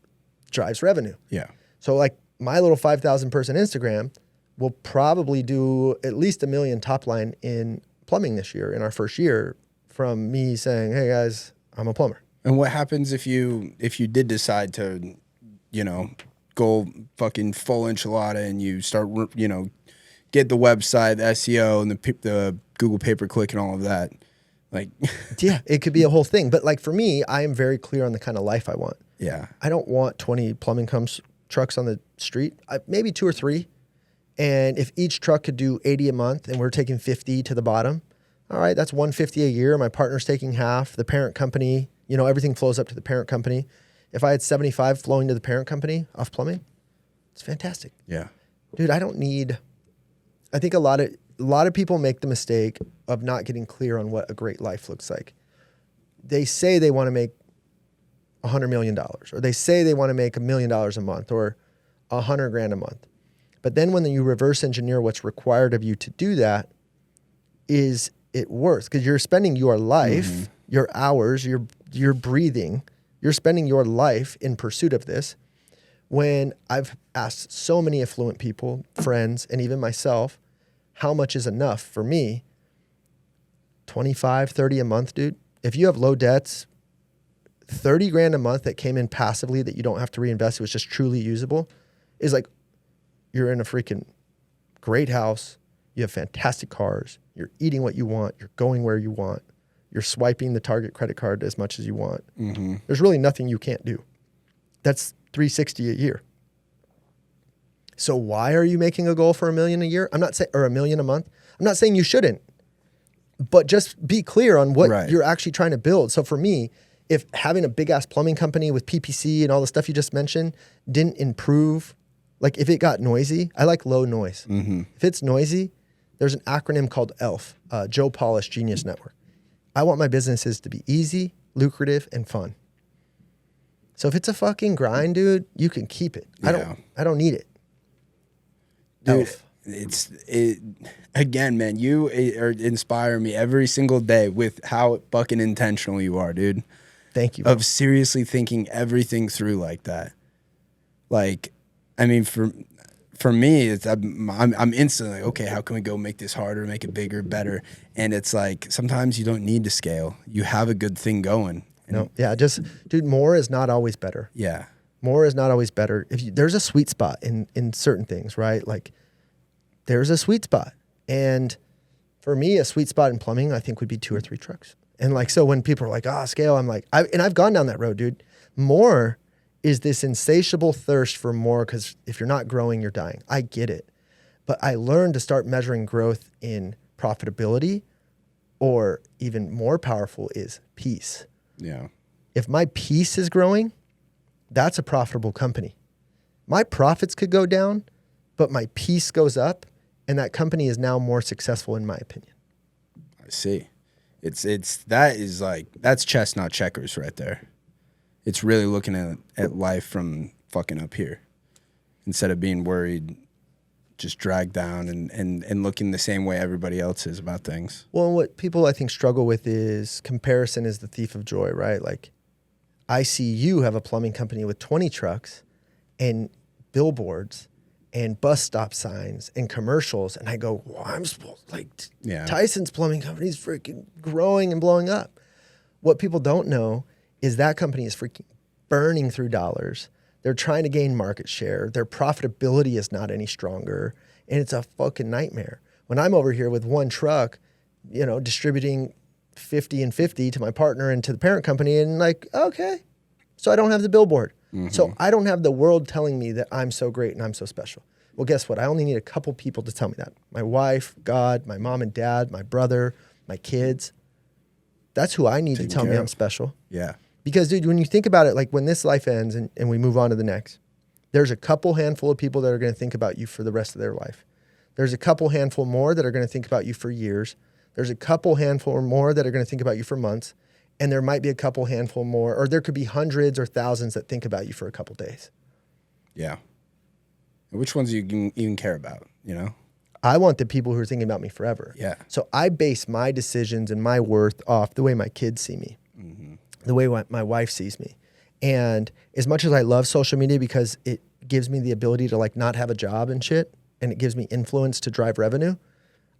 drives revenue. Yeah. So like my little 5,000 person Instagram will probably do at least $1 million top line in plumbing this year in our first year from me saying, hey guys, I'm a plumber. And what happens if you did decide to, you know, go fucking full enchilada and you start, you know, get the website, the SEO, and the Google pay-per-click and all of that? Like, yeah, it could be a whole thing. But like for me, I am very clear on the kind of life I want. yeah, I don't want 20 plumbing trucks on the street. Maybe 2 or 3. And if each truck could do 80 a month and we're taking 50 to the bottom, all right, that's 150 a year. My partner's taking half. The parent company, you know, everything flows up to the parent company. If I had 75 flowing to the parent company off plumbing, it's fantastic. yeah, Dude, I think a lot of people make the mistake of not getting clear on what a great life looks like. They say they want to make $100 million, or they say they want to make $1 million a month or $100,000 a month. But then when you reverse engineer what's required of you to do that, is it worth? Because you're spending your life, your hours, your breathing, you're spending your life in pursuit of this. When I've asked so many affluent people, friends, and even myself, how much is enough for me? 25, 30 a month, dude. If you have low debts, 30 grand a month that came in passively that you don't have to reinvest, it was just truly usable, is like, you're in a freaking great house. You have fantastic cars. You're eating what you want. You're going where you want. You're swiping the Target credit card as much as you want. There's really nothing you can't do. That's $360 a year. So why are you making a goal for $1 million a year? I'm not saying, or $1 million a month. I'm not saying you shouldn't, but just be clear on what you're actually trying to build. So for me, if having a big ass plumbing company with PPC and all the stuff you just mentioned didn't improve, like if it got noisy, I like low noise. If it's noisy, there's an acronym called ELF, Joe Polish Genius Network. I want my businesses to be easy, lucrative, and fun. So if it's a fucking grind, dude, you can keep it. Yeah. I don't need it. dude. Again, man, you inspire me every single day with how fucking intentional you are, dude. Thank you, bro. Of seriously thinking everything through like that. Like, I mean, for me, it's I'm instantly, okay, how can we go make this harder, make it bigger, better? And it's like, sometimes you don't need to scale. You have a good thing going. No, yeah, just, dude, more is not always better. Yeah. More is not always better. There's a sweet spot in certain things, right? Like, there's a sweet spot. And for me, a sweet spot in plumbing, I think, would be 2 or 3 trucks. And like, so when people are like, scale, I'm like, I've gone down that road, dude. More is this insatiable thirst for more, because if you're not growing, you're dying. I get it. But I learned to start measuring growth in profitability, or even more powerful is peace. Yeah. If my peace is growing, that's a profitable company. My profits could go down, but my peace goes up, and that company is now more successful, in my opinion. I see. That's chess, not checkers right there. It's really looking at life from fucking up here, instead of being worried, just dragged down and looking the same way everybody else is about things. Well, what people, I think, struggle with is comparison is the thief of joy, right? Like, I see you have a plumbing company with 20 trucks and billboards and bus stop signs and commercials, and I go, well, Tyson's plumbing company is freaking growing and blowing up. What people don't know is that company is freaking burning through dollars. They're trying to gain market share. Their profitability is not any stronger, and it's a fucking nightmare. When I'm over here with 1 truck, distributing 50 and 50 to my partner and to the parent company, and like, okay, so I don't have the billboard. Mm-hmm. So I don't have the world telling me that I'm so great and I'm so special. Well, guess what? I only need a couple people to tell me that. My wife, God, my mom and dad, my brother, my kids. That's who I need to tell me I'm special. Yeah. Because, dude, when you think about it, like when this life ends and we move on to the next, there's a couple handful of people that are going to think about you for the rest of their life. There's a couple handful more that are going to think about you for years. There's a couple handful or more that are going to think about you for months. And there might be a couple handful more, or there could be hundreds or thousands that think about you for a couple days. Yeah. And which ones do you even care about, you know? I want the people who are thinking about me forever. Yeah. So I base my decisions and my worth off the way my kids see me, the way my wife sees me. And as much as I love social media because it gives me the ability to like not have a job and shit, and it gives me influence to drive revenue,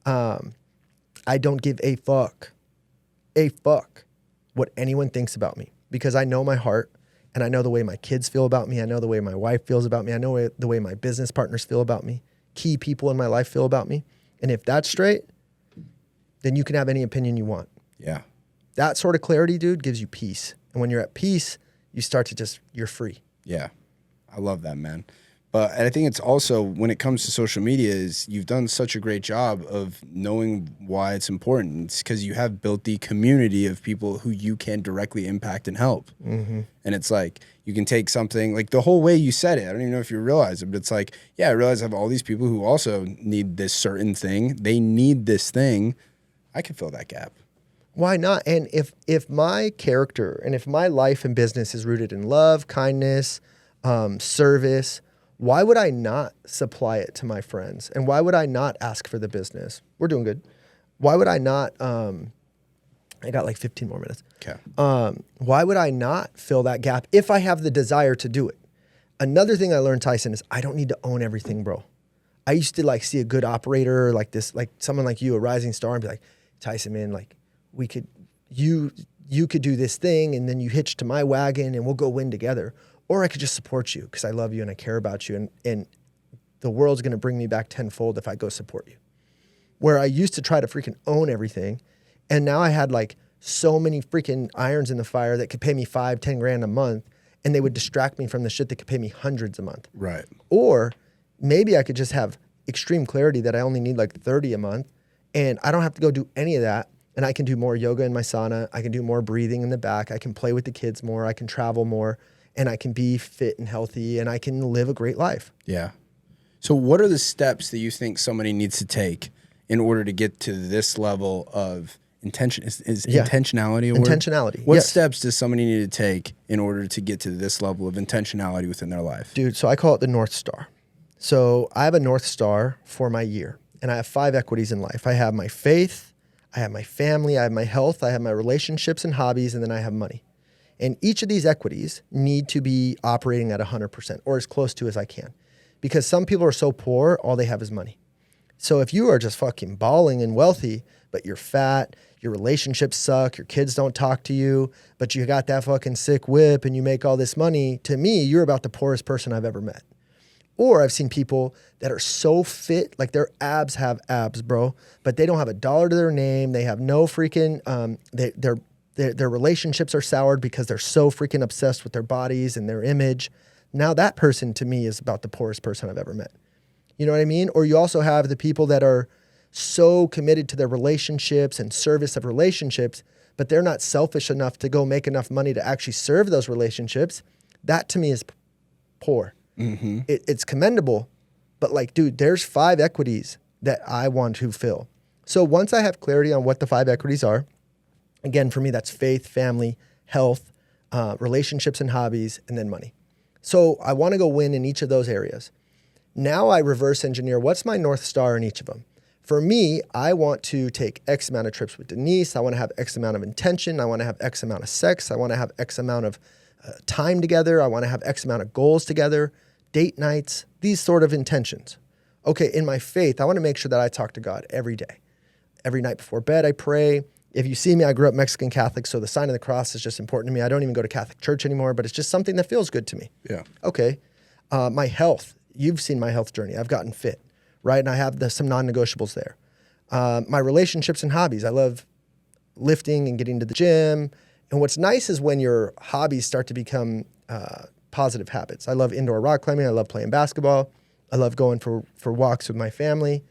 I don't give a fuck what anyone thinks about me, because I know my heart and I know the way my kids feel about me. I know the way my wife feels about me. I know the way my business partners feel about me. Key people in my life feel about me. And if that's straight, then you can have any opinion you want. Yeah. That sort of clarity, dude, gives you peace. And when you're at peace, you start to you're free. Yeah. I love that, man. But I think it's also, when it comes to social media, is you've done such a great job of knowing why it's important. It's because you have built the community of people who you can directly impact and help. And it's like, you can take something, like the whole way you said it, I don't even know if you realize it, but it's like, yeah, I realize I have all these people who also need this certain thing. They need this thing. I can fill that gap. Why not? And if my character and if my life and business is rooted in love, kindness, service, why would I not supply it to my friends? And why would I not ask for the business? We're doing good. Why would I not, I got like 15 more minutes. Okay. Why would I not fill that gap if I have the desire to do it? Another thing I learned, Tyson, is I don't need to own everything, bro. I used to like see a good operator like this, like someone like you, a rising star, and be like, Tyson, man, like you could do this thing and then you hitch to my wagon and we'll go win together. Or I could just support you because I love you and I care about you, and the world's going to bring me back tenfold if I go support you. Where I used to try to freaking own everything, and now I had like so many freaking irons in the fire that could pay me $5-10 grand a month, and they would distract me from the shit that could pay me hundreds a month. Right. Or maybe I could just have extreme clarity that I only need like 30 a month, and I don't have to go do any of that. And I can do more yoga in my sauna. I can do more breathing in the back. I can play with the kids more. I can travel more. And I can be fit and healthy, and I can live a great life. Yeah. So what are the steps that you think somebody needs to take in order to get to this level of intention? Is intentionality a word? Intentionality. What yes. steps does somebody need to take in order to get to this level of intentionality within their life? Dude, so I call it the North Star. So I have a North Star for my year, and I have 5 equities in life. I have my faith, I have my family, I have my health, I have my relationships and hobbies, and then I have money. And each of these equities need to be operating at 100% or as close to as I can. Because some people are so poor, all they have is money. So if you are just fucking balling and wealthy, but you're fat, your relationships suck, your kids don't talk to you, but you got that fucking sick whip and you make all this money, to me, you're about the poorest person I've ever met. Or I've seen people that are so fit, like their abs have abs, bro, but they don't have a dollar to their name. They have no freaking, their relationships are soured because they're so freaking obsessed with their bodies and their image. Now that person to me is about the poorest person I've ever met. You know what I mean? Or you also have the people that are so committed to their relationships and service of relationships, but they're not selfish enough to go make enough money to actually serve those relationships. That to me is poor. Mm-hmm. It's commendable, but like, dude, there's 5 equities that I want to fill. So once I have clarity on what the 5 equities are, again, for me, that's faith, family, health, relationships and hobbies, and then money. So I want to go win in each of those areas. Now I reverse engineer what's my North Star in each of them. For me, I want to take X amount of trips with Denise. I want to have X amount of intention. I want to have X amount of sex. I want to have X amount of time together. I want to have X amount of goals together, date nights, these sort of intentions. Okay, in my faith, I want to make sure that I talk to God every day. Every night before bed, I pray. If you see me, I grew up Mexican Catholic, so the sign of the cross is just important to me. I don't even go to Catholic church anymore, but it's just something that feels good to me. Yeah. Okay. My health, you've seen my health journey. I've gotten fit, right? And I have some non-negotiables there. My relationships and hobbies. I love lifting and getting to the gym. And what's nice is when your hobbies start to become positive habits. I love indoor rock climbing. I love playing basketball. I love going for walks with my family.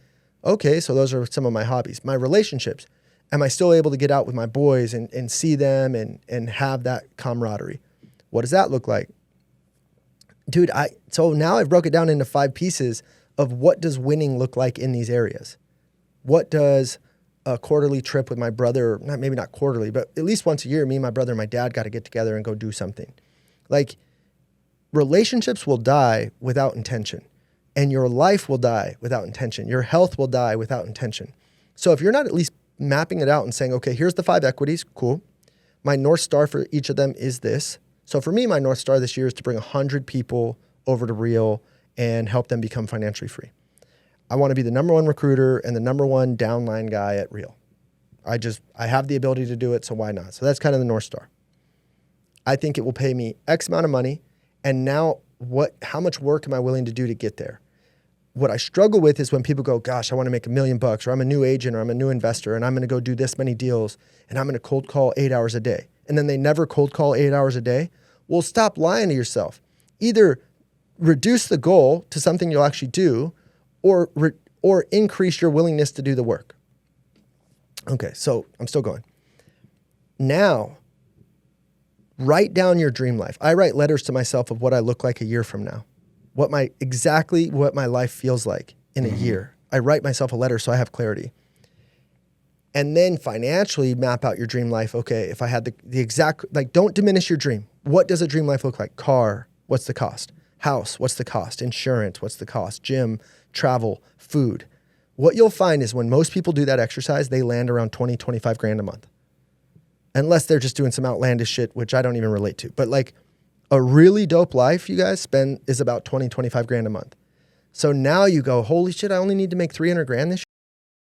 Okay, so those are some of my hobbies. My relationships. Am I still able to get out with my boys and see them and have that camaraderie? What does that look like? Dude, so now I've broke it down into 5 pieces of what does winning look like in these areas. What does a quarterly trip with my brother, maybe not quarterly, but at least once a year, me, my brother, and my dad got to get together and go do something. Like, relationships will die without intention, and your life will die without intention. Your health will die without intention. So if you're not at least mapping it out and saying, okay, here's the 5 equities, cool. My North Star for each of them is this. So for me, my North Star this year is to bring 100 people over to Real and help them become financially free. I want to be the number 1 recruiter and the number 1 downline guy at Real. I have the ability to do it, so why not? So that's kind of the North Star. I think it will pay me X amount of money, and now how much work am I willing to do to get there? What I struggle with is when people go, gosh, I want to make $1 million, or I'm a new agent, or I'm a new investor, and I'm going to go do this many deals, and I'm going to cold call 8 hours a day. And then they never cold call 8 hours a day. Well, stop lying to yourself. Either reduce the goal to something you'll actually do, or increase your willingness to do the work. Okay, so I'm still going. Now, write down your dream life. I write letters to myself of what I look like a year from now, exactly what my life feels like in a year. I write myself a letter so I have clarity. And then financially map out your dream life. Okay, if I had the exact, like, don't diminish your dream. What does a dream life look like? Car, what's the cost? House, what's the cost? Insurance, what's the cost? Gym, travel, food. What you'll find is when most people do that exercise, they land around 20, 25 grand a month. Unless they're just doing some outlandish shit, which I don't even relate to. But like a really dope life you guys spend is about 20, 25 grand a month. So now you go, holy shit, I only need to make 300 grand this year.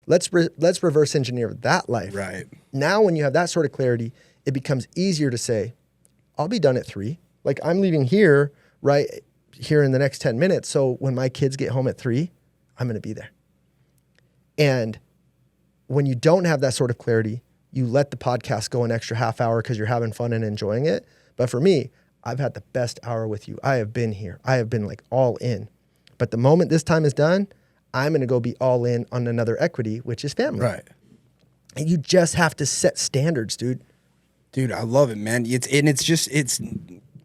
Let's reverse engineer that life. Right. Now when you have that sort of clarity, it becomes easier to say, I'll be done at 3. Like, I'm leaving here right here in the next 10 minutes. So when my kids get home at 3, I'm going to be there. And when you don't have that sort of clarity, you let the podcast go an extra half hour because you're having fun and enjoying it. But for me, I've had the best hour with you. I have been here. I have been like all in. But the moment this time is done, I'm going to go be all in on another equity, which is family. Right. And you just have to set standards, dude. Dude, I love it, man. It's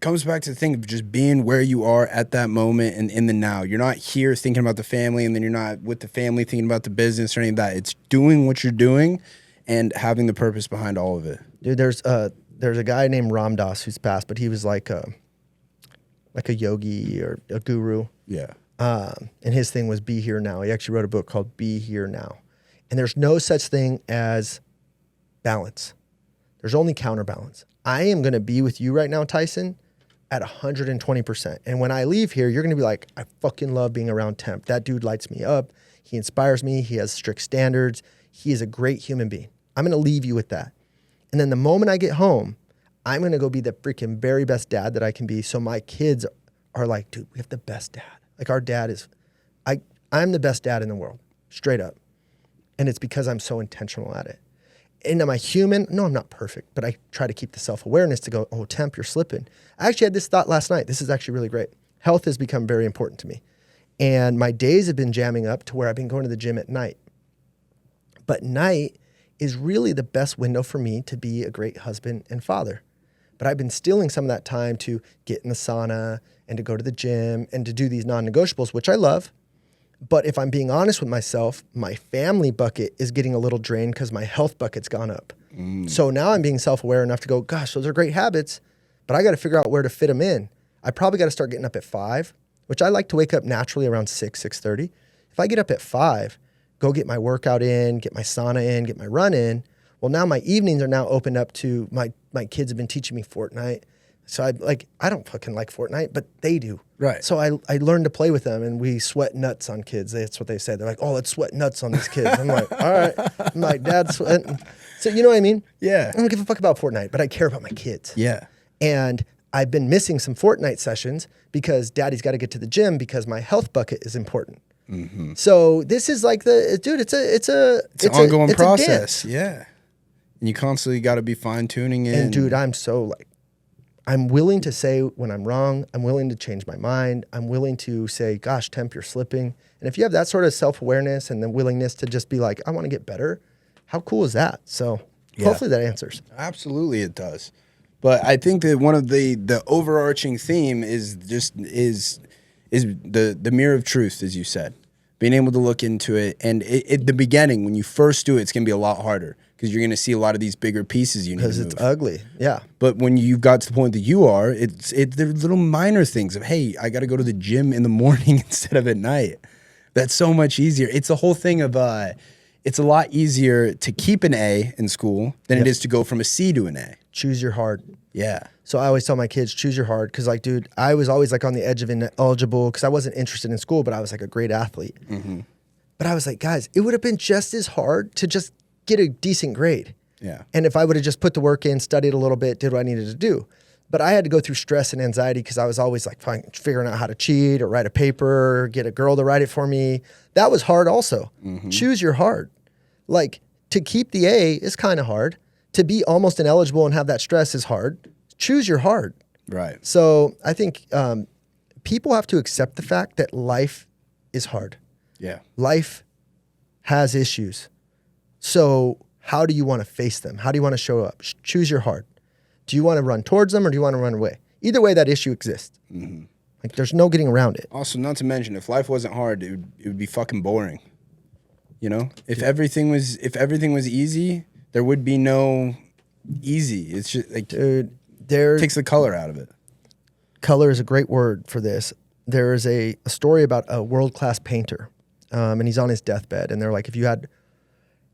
comes back to the thing of just being where you are at that moment and in the now. You're not here thinking about the family, and then you're not with the family thinking about the business or any of that. It's doing what you're doing and having the purpose behind all of it. Dude, there's a guy named Ram Dass who's passed, but he was like a yogi or a guru. Yeah. And his thing was be here now. He actually wrote a book called Be Here Now. And there's no such thing as balance. There's only counterbalance. I am going to be with you right now, Tyson, at 120%. And when I leave here, you're going to be like, I fucking love being around Temp. That dude lights me up. He inspires me. He has strict standards. He is a great human being. I'm going to leave you with that. And then the moment I get home, I'm going to go be the freaking very best dad that I can be. So my kids are like, dude, we have the best dad. Like, our dad is, I'm the best dad in the world, straight up. And it's because I'm so intentional at it. And am I human? No, I'm not perfect, but I try to keep the self-awareness to go, oh, Temp, you're slipping. I actually had this thought last night. This is actually really great. Health has become very important to me. And my days have been jamming up to where I've been going to the gym at night. But night is really the best window for me to be a great husband and father. But I've been stealing some of that time to get in the sauna and to go to the gym and to do these non-negotiables, which I love. But if I'm being honest with myself, my family bucket is getting a little drained because my health bucket's gone up. So now I'm being self-aware enough to go, gosh, those are great habits, but I got to figure out where to fit them in. I probably got to start getting up at 5, which I like to wake up naturally around 6:30. If I get up at 5, go get my workout in, get my sauna in, get my run in, well, now my evenings are now opened up to my kids have been teaching me Fortnite. So I don't fucking like Fortnite, but they do. Right. So I learned to play with them, and we sweat nuts on kids. That's what they say. They're like, oh, let's sweat nuts on these kids. I'm like, all right. I'm like, Dad's sweating. So you know what I mean? Yeah. I don't give a fuck about Fortnite, but I care about my kids. Yeah. And I've been missing some Fortnite sessions because Daddy's got to get to the gym because my health bucket is important. Mm-hmm. So this is like dude, it's an ongoing process. Yeah. And you constantly got to be fine tuning in. And dude, I'm willing to say when I'm wrong. I'm willing to change my mind. I'm willing to say, gosh, Temp, you're slipping. And if you have that sort of self-awareness and the willingness to just be like, I want to get better, how cool is that? So hopefully that answers. Absolutely it does. But I think that one of the overarching theme is the mirror of truth, as you said. being able to look into it. And at the beginning, when you first do it, it's going to be a lot harder because you're going to see a lot of these bigger pieces you need to move. Because it's ugly. Yeah. But when you got to the point that you are, they're little minor things of, hey, I got to go to the gym in the morning instead of at night. That's so much easier. It's the whole thing of, it's a lot easier to keep an A in school than it is to go from a C to an A. Choose your hard. Yeah. So I always tell my kids, choose your hard. Because, like, dude, I was always, like, on the edge of ineligible because I wasn't interested in school, but I was, like, a great athlete. Mm-hmm. But I was like, guys, it would have been just as hard to just get a decent grade. Yeah. And if I would have just put the work in, studied a little bit, did what I needed to do. But I had to go through stress and anxiety because I was always, like, figuring out how to cheat or write a paper or get a girl to write it for me. That was hard also. Mm-hmm. Choose your hard. Like, to keep the A is kind of hard. To be almost ineligible and have that stress is hard. Choose your hard. Right. So I think people have to accept the fact that life is hard. Yeah. Life has issues. So how do you want to face them? How do you want to show up? Choose your hard. Do you want to run towards them or do you want to run away? Either way, that issue exists. Mm-hmm. Like, there's no getting around it. Also, not to mention, if life wasn't hard, it would be fucking boring. You know, if everything was easy, there would be no easy. It's just like, dude, takes the color out of it. Color is a great word for this. There is a story about a world-class painter, and he's on his deathbed, and they're like,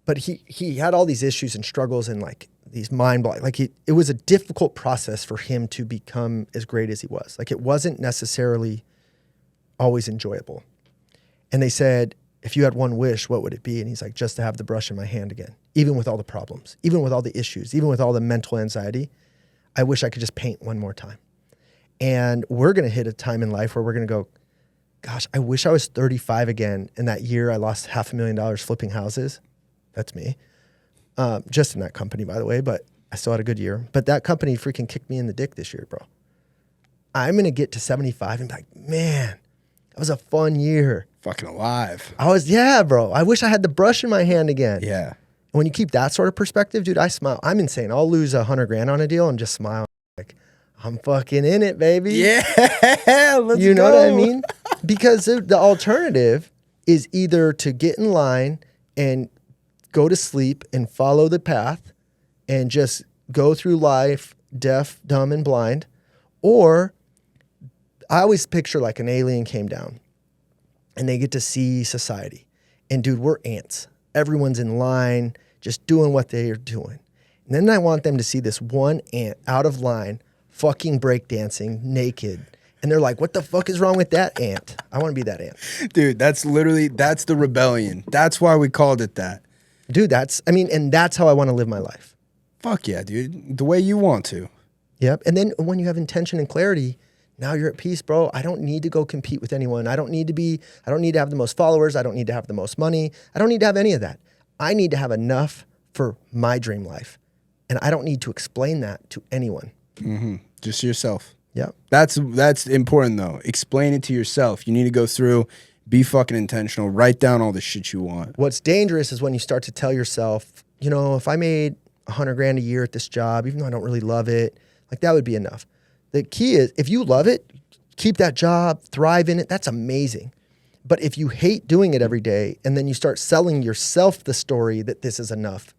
but he had all these issues and struggles and, like, these mind-blowing, like, it was a difficult process for him to become as great as he was. Like, it wasn't necessarily always enjoyable. And they said, if you had one wish, what would it be? And he's like, just to have the brush in my hand again, even with all the problems, even with all the issues, even with all the mental anxiety. I wish I could just paint one more time. And we're going to hit a time in life where we're going to go, gosh, I wish I was 35 again. And that year I lost $500,000 flipping houses. That's me. Just in that company, by the way, but I still had a good year. But that company freaking kicked me in the dick this year, bro. I'm going to get to 75 and be like, man, that was a fun year. Fucking alive. Yeah, bro. I wish I had the brush in my hand again. Yeah. When you keep that sort of perspective, dude, I smile. I'm insane. I'll lose $100,000 on a deal and just smile. Like, I'm fucking in it, baby. Yeah. Let's You know go. what I mean? Because the alternative is either to get in line and go to sleep and follow the path and just go through life deaf, dumb, and blind. Or I always picture like an alien came down and they get to see society. And dude, we're ants. Everyone's in line, just doing what they are doing. And then I want them to see this one ant out of line, fucking breakdancing, naked. And they're like, what the fuck is wrong with that ant? I want to be that ant. Dude, that's the rebellion. That's why we called it that. Dude, and that's how I want to live my life. Fuck yeah, dude. The way you want to. Yep. And then when you have intention and clarity, now you're at peace, bro. I don't need to go compete with anyone. I don't need to have the most followers. I don't need to have the most money. I don't need to have any of that. I need to have enough for my dream life. And I don't need to explain that to anyone. Mm-hmm. Just yourself. Yep. That's important though. Explain it to yourself. You need to go through, be fucking intentional, write down all the shit you want. What's dangerous is when you start to tell yourself, you know, if I made $100,000 a year at this job, even though I don't really love it, like that would be enough. The key is if you love it, keep that job, thrive in it. That's amazing. But if you hate doing it every day and then you start selling yourself the story that this is enough,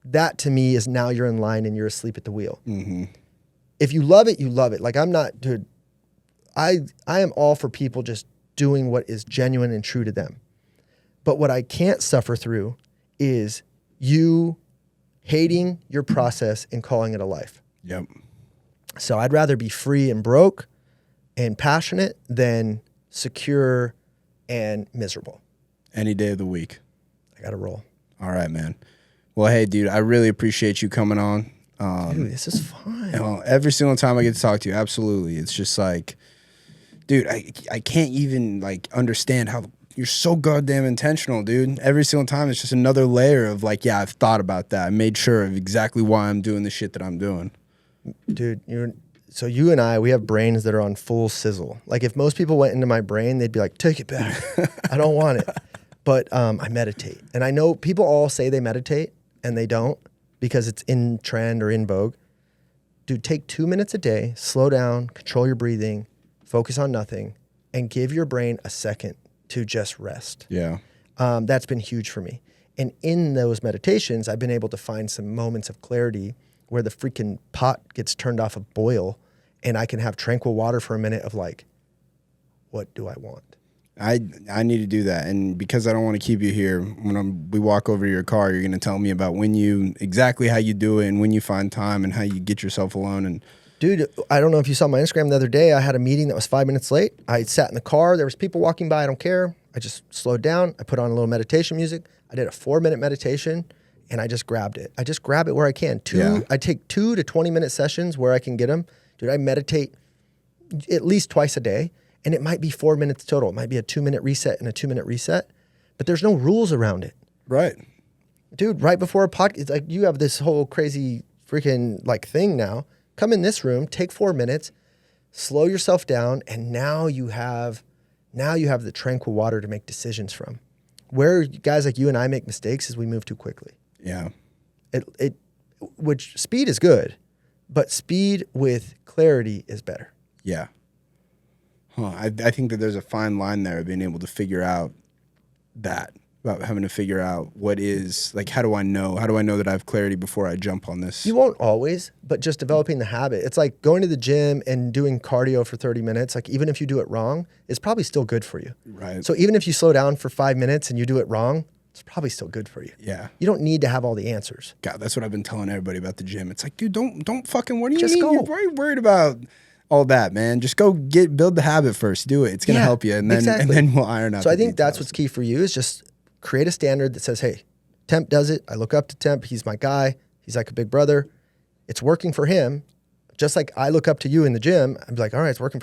that to me is now you're in line and you're asleep at the wheel. Mm-hmm. If you love it, you love it. Like I'm not, dude, I am all for people just doing what is genuine and true to them. But what I can't suffer through is you hating your process and calling it a life. Yep. So I'd rather be free and broke and passionate than secure and miserable. Any day of the week. I got to roll. All right, man. Well, hey, dude, I really appreciate you coming on. Dude, this is fun. You know, every single time I get to talk to you, absolutely. It's just like, dude, I can't even like understand how you're so goddamn intentional, dude. Every single time it's just another layer of like, yeah, I've thought about that. I made sure of exactly why I'm doing the shit that I'm doing. Dude, so you and I, we have brains that are on full sizzle. Like if most people went into my brain, they'd be like, take it back. I don't want it. But I meditate. And I know people all say they meditate and they don't because it's in trend or in vogue. Dude, take 2 minutes a day, slow down, control your breathing, focus on nothing, and give your brain a second to just rest. Yeah. That's been huge for me. And in those meditations, I've been able to find some moments of clarity where the freaking pot gets turned off of boil and I can have tranquil water for a minute of like, what do I want? I need to do that. And because I don't want to keep you here, when we walk over to your car, you're going to tell me about exactly how you do it and when you find time and how you get yourself alone. And dude, I don't know if you saw my Instagram the other day. I had a meeting that was 5 minutes late. I sat in the car. There was people walking by. I don't care. I just slowed down. I put on a little meditation music. I did a 4-minute meditation and I just grabbed it. I just grab it where I can. I take 2 to 20-minute sessions where I can get them. Dude, I meditate at least twice a day. And it might be 4 minutes total. It might be a 2-minute reset and a 2-minute reset, but there's no rules around it. Right. Dude, right before a podcast, it's like you have this whole crazy freaking like thing now. Come in this room, take 4 minutes, slow yourself down, and now you have the tranquil water to make decisions from. Where guys like you and I make mistakes is we move too quickly. Yeah. Which speed is good, but speed with clarity is better. Yeah. I think that there's a fine line there of being able to figure out about having to figure out what is, like, how do I know that I have clarity before I jump on this? You won't always, but just developing the habit. It's like going to the gym and doing cardio for 30 minutes. Like even if you do it wrong, it's probably still good for you. Right. So even if you slow down for 5 minutes and you do it wrong, it's probably still good for you. Yeah. You don't need to have all the answers. God, that's what I've been telling everybody about the gym. It's like, dude, don't fucking, what do you Just mean? go. Why are you worried about all that, man? Just go build the habit first. Do it. It's going to help you. And then we'll iron out. So I think that's what's key for you is just create a standard that says, hey, Temp does it. I look up to Temp. He's my guy. He's like a big brother. It's working for him. Just like I look up to you in the gym. I'm like, all right, it's working for